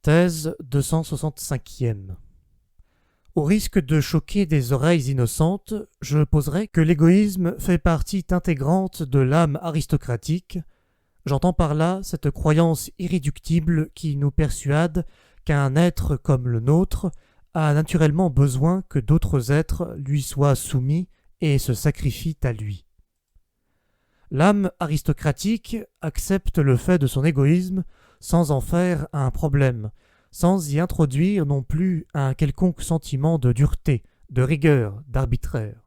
Thèse 265e. Au risque de choquer des oreilles innocentes, je poserai que l'égoïsme fait partie intégrante de l'âme aristocratique. J'entends par là cette croyance irréductible qui nous persuade qu'un être comme le nôtre a naturellement besoin que d'autres êtres lui soient soumis et se sacrifient à lui. L'âme aristocratique accepte le fait de son égoïsme sans en faire un problème, sans y introduire non plus un quelconque sentiment de dureté, de rigueur, d'arbitraire.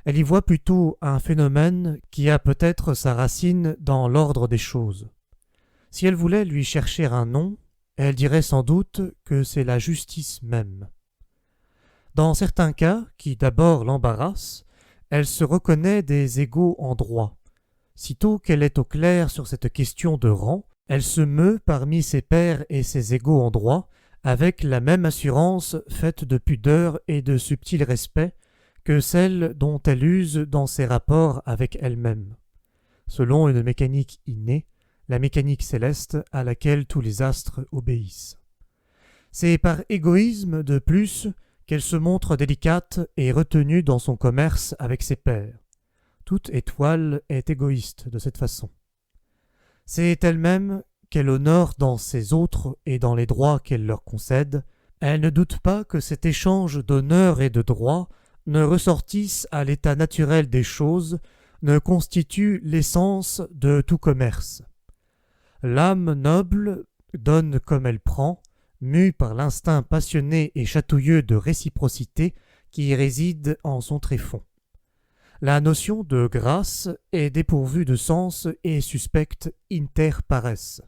Elle y voit plutôt un phénomène qui a peut-être sa racine dans l'ordre des choses. Si elle voulait lui chercher un nom, elle dirait sans doute que c'est la justice même. Dans certains cas, qui d'abord l'embarrassent, elle se reconnaît des égaux en droit. Sitôt qu'elle est au clair sur cette question de rang, elle se meut parmi ses pairs et ses égaux en droit, avec la même assurance faite de pudeur et de subtil respect que celle dont elle use dans ses rapports avec elle-même, selon une mécanique innée, la mécanique céleste à laquelle tous les astres obéissent. C'est par égoïsme de plus qu'elle se montre délicate et retenue dans son commerce avec ses pairs. Toute étoile est égoïste de cette façon. C'est elle-même qu'elle honore dans ses autres et dans les droits qu'elle leur concède. Elle ne doute pas que cet échange d'honneur et de droit ne ressortisse à l'état naturel des choses, ne constitue l'essence de tout commerce. L'âme noble donne comme elle prend, mue par l'instinct passionné et chatouilleux de réciprocité qui réside en son tréfonds. La notion de grâce est dépourvue de sens et suspecte inter pares.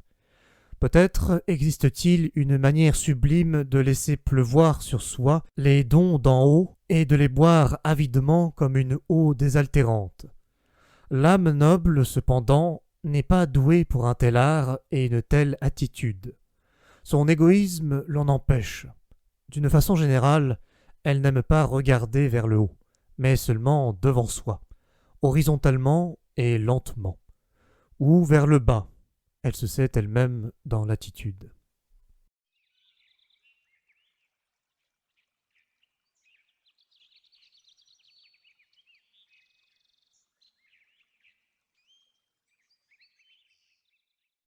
Peut-être existe-t-il une manière sublime de laisser pleuvoir sur soi les dons d'en haut et de les boire avidement comme une eau désaltérante. L'âme noble, cependant, n'est pas douée pour un tel art et une telle attitude. Son égoïsme l'en empêche. D'une façon générale, elle n'aime pas regarder vers le haut, mais seulement devant soi, horizontalement et lentement, ou vers le bas. Elle se sait elle-même dans l'attitude.